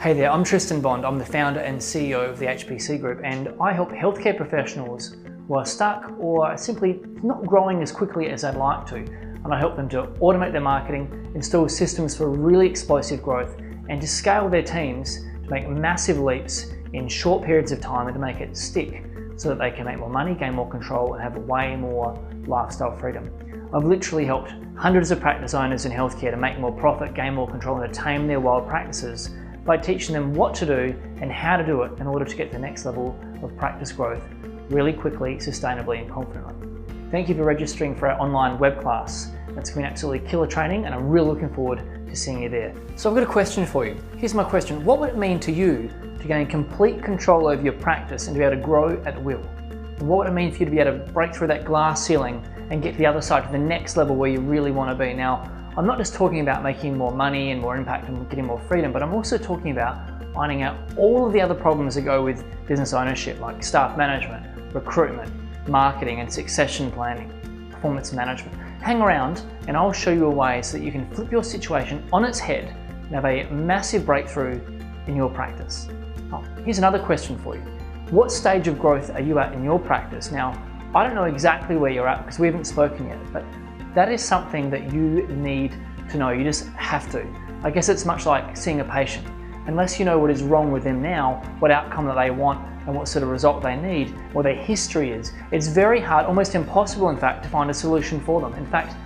Hey there, I'm Tristan. I'm the founder and CEO of the HPC Group, and I help healthcare professionals who are stuck or are simply not growing as quickly as they'd like to. And I help them to automate their marketing, install systems for really explosive growth, and to scale their teams to make massive leaps in short periods of time and to make it stick so that they can make more money, gain more control, and have way more lifestyle freedom. I've literally helped hundreds of practice owners in healthcare to make more profit, gain more control, and to tame their wild practices by teaching them what to do and how to do it in order to get to the next level of practice growth really quickly, sustainably, and confidently. Thank you for registering for our online web class. That's going to be absolutely killer training, and I'm really looking forward to seeing you there. So I've got a question for you. Here's my question. What would it mean to you to gain complete control over your practice and to be able to grow at will? And what would it mean for you to be able to break through that glass ceiling and get to the other side, to the next level where you really want to be? Now, I'm not just talking about making more money and more impact and getting more freedom, but I'm also talking about ironing out all of the other problems that go with business ownership, like staff management, recruitment, marketing, and succession planning, performance management. Hang around and I'll show you a way so that you can flip your situation on its head and have a massive breakthrough in your practice. Oh, here's another question for you. What stage of growth are you at in your practice? Now, I don't know exactly where you're at because we haven't spoken yet, but that is something that you need to know. You just have to. I guess it's much like seeing a patient. Unless you know what is wrong with them now, what outcome that they want, and what sort of result they need, what their history is, it's very hard, almost impossible in fact, to find a solution for them. In fact,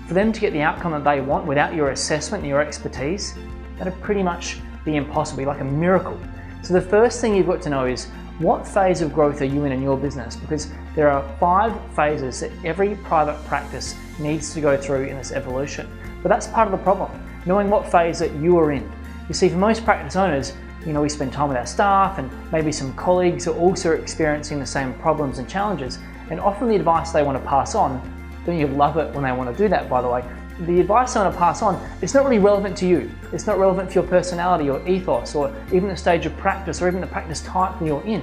for them to get the outcome that they want without your assessment and your expertise, that'd pretty much be impossible, like a miracle. So the first thing you've got to know is, what phase of growth are you in your business? Because there are 5 phases that every private practice needs to go through in this evolution. But that's part of the problem, knowing what phase that you are in. You see, for most practice owners, we spend time with our staff and maybe some colleagues who are also experiencing the same problems and challenges. And often the advice they want to pass on, don't you love it when they want to do that, by the way? The advice they want to pass on, it's not really relevant to you. It's not relevant for your personality or ethos or even the stage of practice or even the practice type that you're in.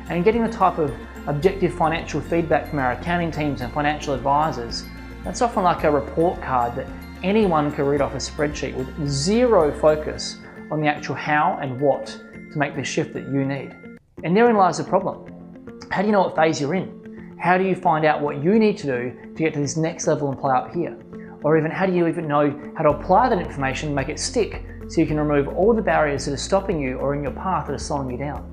And getting the type of objective financial feedback from our accounting teams and financial advisors, that's often like a report card that anyone can read off a spreadsheet with zero focus on the actual how and what to make the shift that you need. And therein lies the problem. How do you know what phase you're in? How do you find out what you need to do to get to this next level and play up here? Or even how do you even know how to apply that information and make it stick so you can remove all the barriers that are stopping you or in your path that are slowing you down?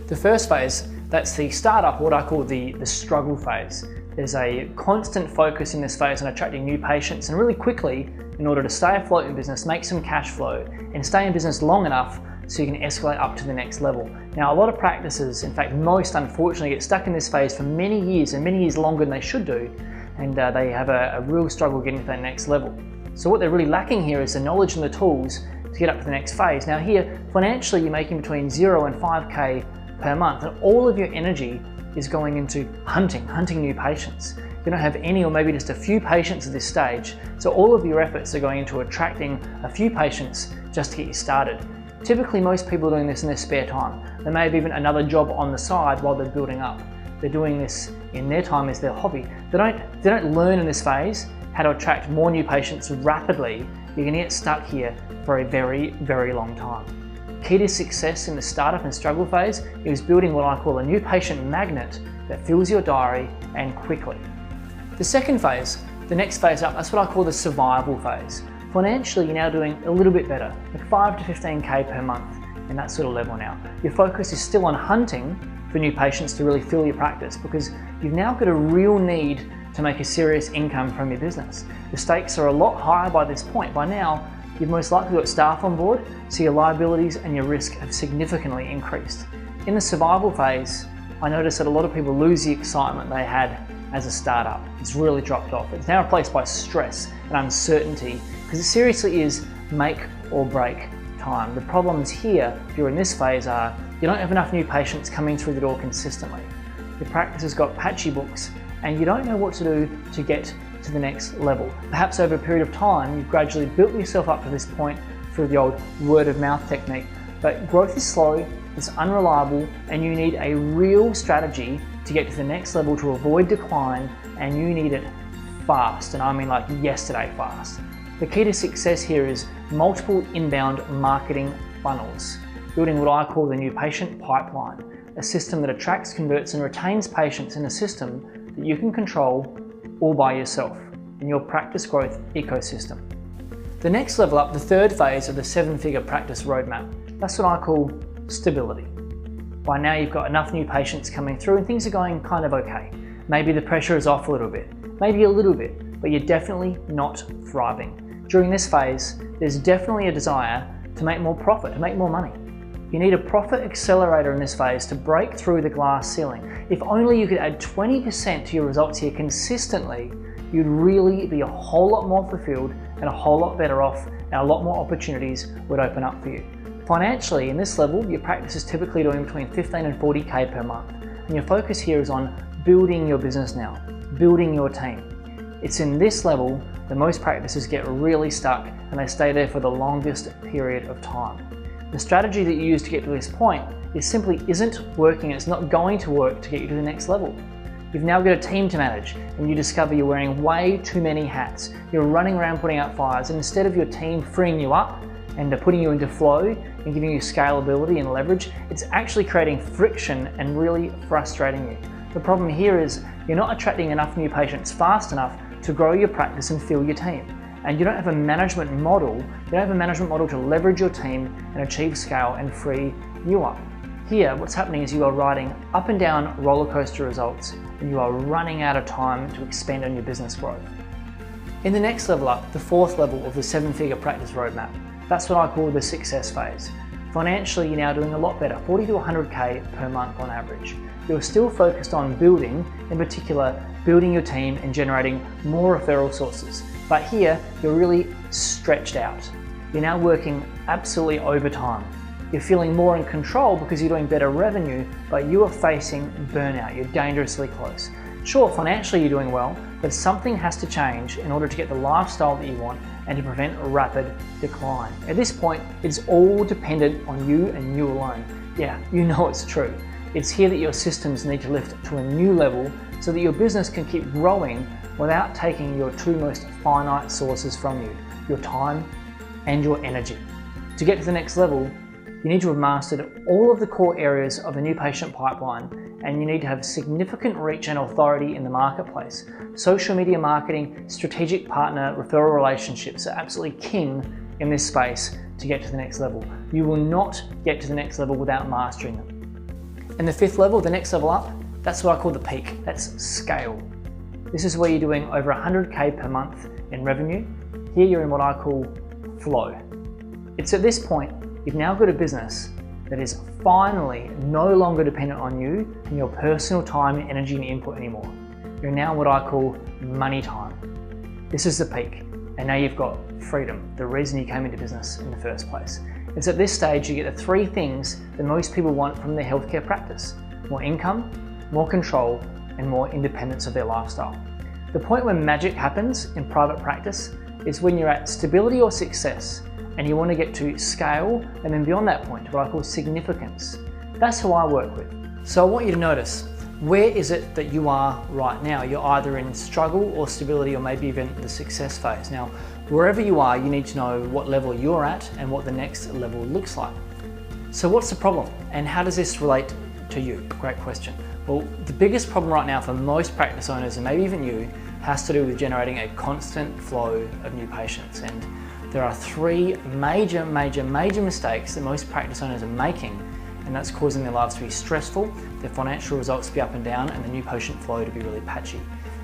The first phase, that's the startup, what I call the struggle phase. There's a constant focus in this phase on attracting new patients and really quickly, in order to stay afloat in business, make some cash flow and stay in business long enough so you can escalate up to the next level. Now, a lot of practices, in fact most unfortunately, get stuck in this phase for many years and many years longer than they should do, and they have a real struggle getting to that next level. So what they're really lacking here is the knowledge and the tools to get up to the next phase. Now here, financially you're making between 0 and 5K per month, and all of your energy is going into hunting new patients. You don't have any or maybe just a few patients at this stage, so all of your efforts are going into attracting a few patients just to get you started. Typically most people are doing this in their spare time. They may have even another job on the side while they're building up. They're doing this in their time as their hobby. They don't learn in this phase how to attract more new patients rapidly. You're going to get stuck here for a very, very long time. Key to success in the startup and struggle phase is building what I call a new patient magnet that fills your diary and quickly. The second phase, the next phase up, that's what I call the survival phase. Financially, you're now doing a little bit better, like 5 to 15K per month in that sort of level now. Your focus is still on hunting for new patients to really fill your practice, because you've now got a real need to make a serious income from your business. The stakes are a lot higher by this point. By now, you've most likely got staff on board, so your liabilities and your risk have significantly increased. In the survival phase, I noticed that a lot of people lose the excitement they had as a startup. It's really dropped off. It's now replaced by stress and uncertainty, because it seriously is make or break time. The problems here, if you're in this phase, are you don't have enough new patients coming through the door consistently. Your practice has got patchy books, and you don't know what to do to get to the next level. Perhaps over a period of time, you've gradually built yourself up to this point through the old word of mouth technique, but growth is slow, it's unreliable, and you need a real strategy to get to the next level to avoid decline, and you need it fast, and I mean like yesterday fast. The key to success here is multiple inbound marketing funnels. building what I call the new patient pipeline, a system that attracts, converts and retains patients in a system that you can control all by yourself in your practice growth ecosystem. The next level up, the third phase of the 7-figure practice roadmap, that's what I call stability. By now you've got enough new patients coming through and things are going kind of okay. Maybe the pressure is off a little bit, maybe a little bit, but you're definitely not thriving. During this phase, there's definitely a desire to make more profit, to make more money. You need a profit accelerator in this phase to break through the glass ceiling. If only you could add 20% to your results here consistently, you'd really be a whole lot more fulfilled and a whole lot better off, and a lot more opportunities would open up for you. Financially, in this level, your practice is typically doing between 15 and 40K per month. And your focus here is on building your business now, building your team. It's in this level that most practices get really stuck and they stay there for the longest period of time. The strategy that you use to get to this point simply isn't working, and it's not going to work to get you to the next level. You've now got a team to manage and you discover you're wearing way too many hats. You're running around putting out fires, and instead of your team freeing you up and putting you into flow and giving you scalability and leverage, it's actually creating friction and really frustrating you. The problem here is you're not attracting enough new patients fast enough to grow your practice and fill your team. And you don't have a management model, to leverage your team and achieve scale and free you up. Here, what's happening is you are riding up and down roller coaster results, and you are running out of time to expand on your business growth. In the next level up, the fourth level of the 7-figure practice roadmap, that's what I call the success phase. Financially, you're now doing a lot better, 40 to 100K per month on average. You're still focused on building, in particular, building your team and generating more referral sources. But here, you're really stretched out. You're now working absolutely overtime. You're feeling more in control because you're doing better revenue, but you are facing burnout. You're dangerously close. Sure, financially you're doing well, but something has to change in order to get the lifestyle that you want and to prevent a rapid decline. At this point, it's all dependent on you and you alone. Yeah, you know it's true. It's here that your systems need to lift to a new level so that your business can keep growing without taking your two most finite sources from you, your time and your energy. To get to the next level, you need to have mastered all of the core areas of the new patient pipeline, and you need to have significant reach and authority in the marketplace. Social media marketing, strategic partner, referral relationships are absolutely king in this space to get to the next level. You will not get to the next level without mastering them. And the fifth level, the next level up, that's what I call the peak. That's scale. This is where you're doing over 100K per month in revenue. Here you're in what I call flow. It's at this point you've now got a business that is finally no longer dependent on you and your personal time, energy and input anymore. You're now what I call money time. This is the peak, and now you've got freedom, the reason you came into business in the first place. It's at this stage you get the three things that most people want from their healthcare practice: more income, more control, and more independence of their lifestyle. The point where magic happens in private practice is when you're at stability or success and you want to get to scale, and then beyond that point, what I call significance. That's who I work with. So I want you to notice, where is it that you are right now? You're either in struggle or stability, or maybe even the success phase. Now, wherever you are, you need to know what level you're at and what the next level looks like. So what's the problem, and how does this relate to you? Great question. Well, the biggest problem right now for most practice owners, and maybe even you, has to do with generating a constant flow of new patients. And there are three major mistakes that most practice owners are making, and that's causing their lives to be stressful, their financial results to be up and down, and the new patient flow to be really patchy.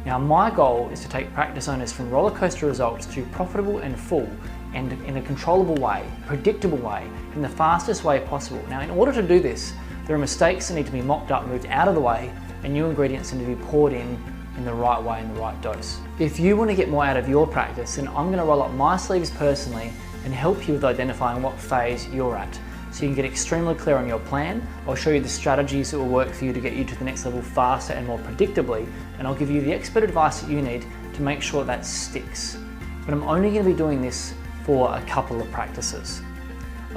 Now, my goal is to take practice owners from roller coaster results to profitable and full, and in a controllable way, predictable way, in the fastest way possible. Now, in order to do this, there are mistakes that need to be mopped up, moved out of the way, and new ingredients need to be poured in the right way, in the right dose. If you want to get more out of your practice, then I'm going to roll up my sleeves personally and help you with identifying what phase you're at, so you can get extremely clear on your plan. I'll show you the strategies that will work for you to get you to the next level faster and more predictably, and I'll give you the expert advice that you need to make sure that sticks. But I'm only going to be doing this for a couple of practices.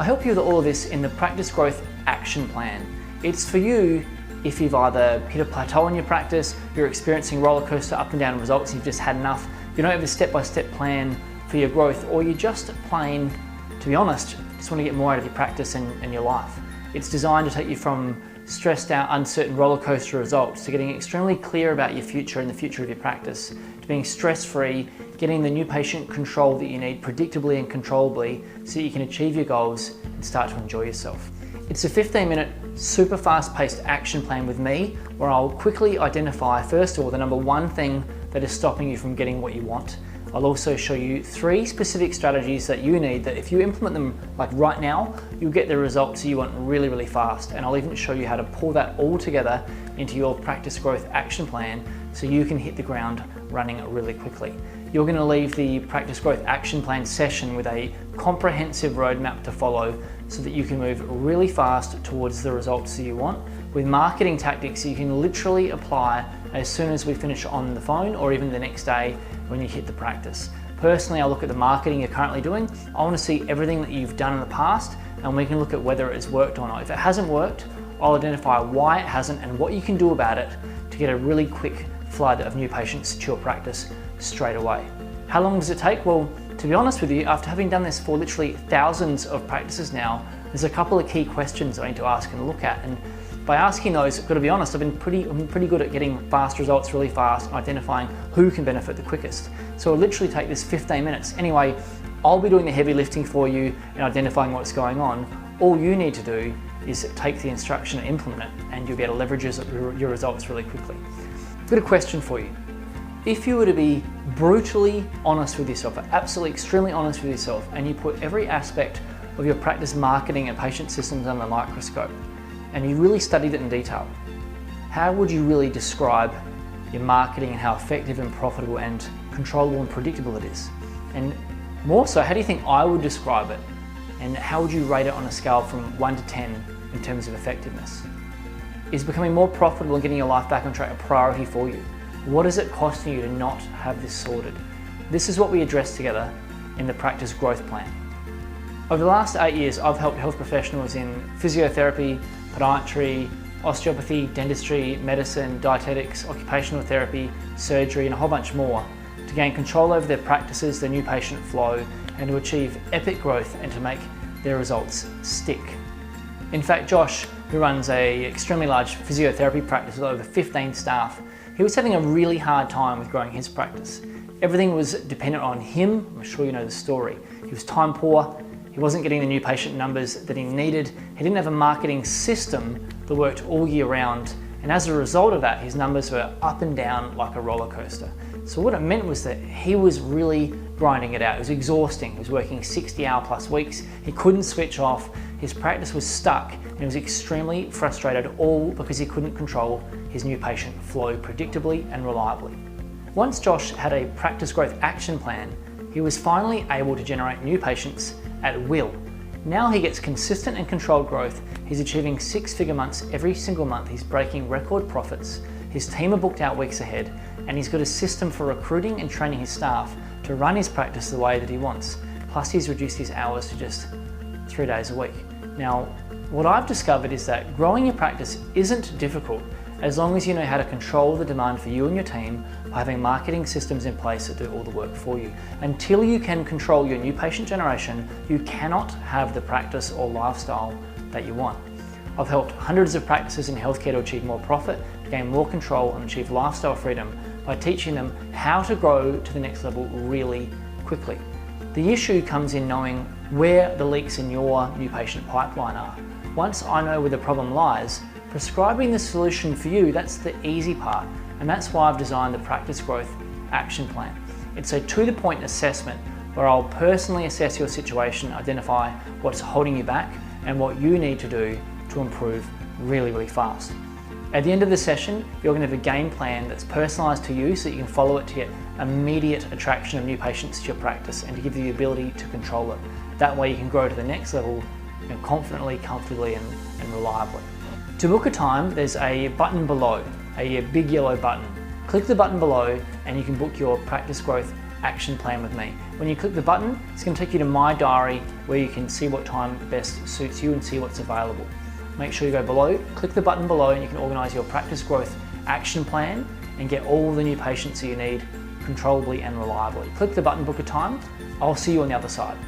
I help you with all of this in the Practice Growth Action Plan. It's for you if you've either hit a plateau in your practice, you're experiencing roller coaster up and down results, you've just had enough, you don't have a step-by-step plan for your growth, or you're just plain, to be honest, just want to get more out of your practice and your life. It's designed to take you from stressed out, uncertain roller coaster results to getting extremely clear about your future and the future of your practice, to being stress-free, getting the new patient control that you need predictably and controllably so that you can achieve your goals and start to enjoy yourself. It's a 15-minute, super fast-paced action plan with me where I'll quickly identify, first of all, the number one thing that is stopping you from getting what you want. I'll also show you 3 specific strategies that you need that if you implement them like right now, you'll get the results you want really, really fast. And I'll even show you how to pull that all together into your practice growth action plan so you can hit the ground running really quickly. You're going to leave the practice growth action plan session with a comprehensive roadmap to follow so that you can move really fast towards the results that you want with marketing tactics you can literally apply as soon as we finish on the phone or even the next day when you hit the practice. Personally, I'll look at the marketing you're currently doing. I want to see everything that you've done in the past and we can look at whether it has worked or not. If it hasn't worked, I'll identify why it hasn't and what you can do about it to get a really quick flood of new patients to your practice straight away. How long does it take? Well, to be honest with you, after having done this for literally thousands of practices now, there's a couple of key questions I need to ask and look at. And by asking those, I've got to be honest, I've been pretty good at getting fast results really fast and identifying who can benefit the quickest. So it'll literally take this 15 minutes. Anyway, I'll be doing the heavy lifting for you and identifying what's going on. All you need to do is take the instruction and implement it, and you'll be able to leverage your results really quickly. I've got a question for you. If you were to be brutally honest with yourself, absolutely extremely honest with yourself, and you put every aspect of your practice marketing and patient systems under the microscope, and you really studied it in detail, how would you really describe your marketing and how effective and profitable and controllable and predictable it is? And more so, how do you think I would describe it? And how would you rate it on a scale from 1 to 10 in terms of effectiveness? Is becoming more profitable and getting your life back on track a priority for you? What is it costing you to not have this sorted? This is what we address together in the practice growth plan. Over the last 8 years, I've helped health professionals in physiotherapy, podiatry, osteopathy, dentistry, medicine, dietetics, occupational therapy, surgery, and a whole bunch more to gain control over their practices, their new patient flow, and to achieve epic growth and to make their results stick. In fact, Josh, who runs an extremely large physiotherapy practice with over 15 staff, he was having a really hard time with growing his practice. Everything was dependent on him. I'm sure you know the story. He was time poor. He wasn't getting the new patient numbers that he needed. He didn't have a marketing system that worked all year round. And as a result of that, his numbers were up and down like a roller coaster. So what it meant was that he was really grinding it out. It was exhausting. He was working 60-hour+ weeks. He couldn't switch off. His practice was stuck and he was extremely frustrated, all because he couldn't control his new patient flow predictably and reliably. Once Josh had a practice growth action plan, he was finally able to generate new patients at will. Now he gets consistent and controlled growth. He's achieving 6-figure months every single month. He's breaking record profits. His team are booked out weeks ahead, and he's got a system for recruiting and training his staff to run his practice the way that he wants. Plus he's reduced his hours to just 3 days a week. Now, what I've discovered is that growing your practice isn't difficult as long as you know how to control the demand for you and your team by having marketing systems in place that do all the work for you. Until you can control your new patient generation, you cannot have the practice or lifestyle that you want. I've helped hundreds of practices in healthcare to achieve more profit, to gain more control and achieve lifestyle freedom by teaching them how to grow to the next level really quickly. The issue comes in knowing where the leaks in your new patient pipeline are. Once I know where the problem lies, prescribing the solution for you, that's the easy part. And that's why I've designed the practice growth action plan. It's a to-the-point assessment where I'll personally assess your situation, identify what's holding you back and what you need to do to improve really, really fast. At the end of the session, you're going to have a game plan that's personalized to you so that you can follow it to get immediate attraction of new patients to your practice and to give you the ability to control it. That way you can grow to the next level confidently, comfortably and reliably. To book a time, there's a button below, a big yellow button. Click the button below and you can book your practice growth action plan with me. When you click the button, it's going to take you to my diary where you can see what time best suits you and see what's available. Make sure you go below, click the button below and you can organise your practice growth action plan and get all the new patients that you need controllably and reliably. Click the button, book a time. I'll see you on the other side.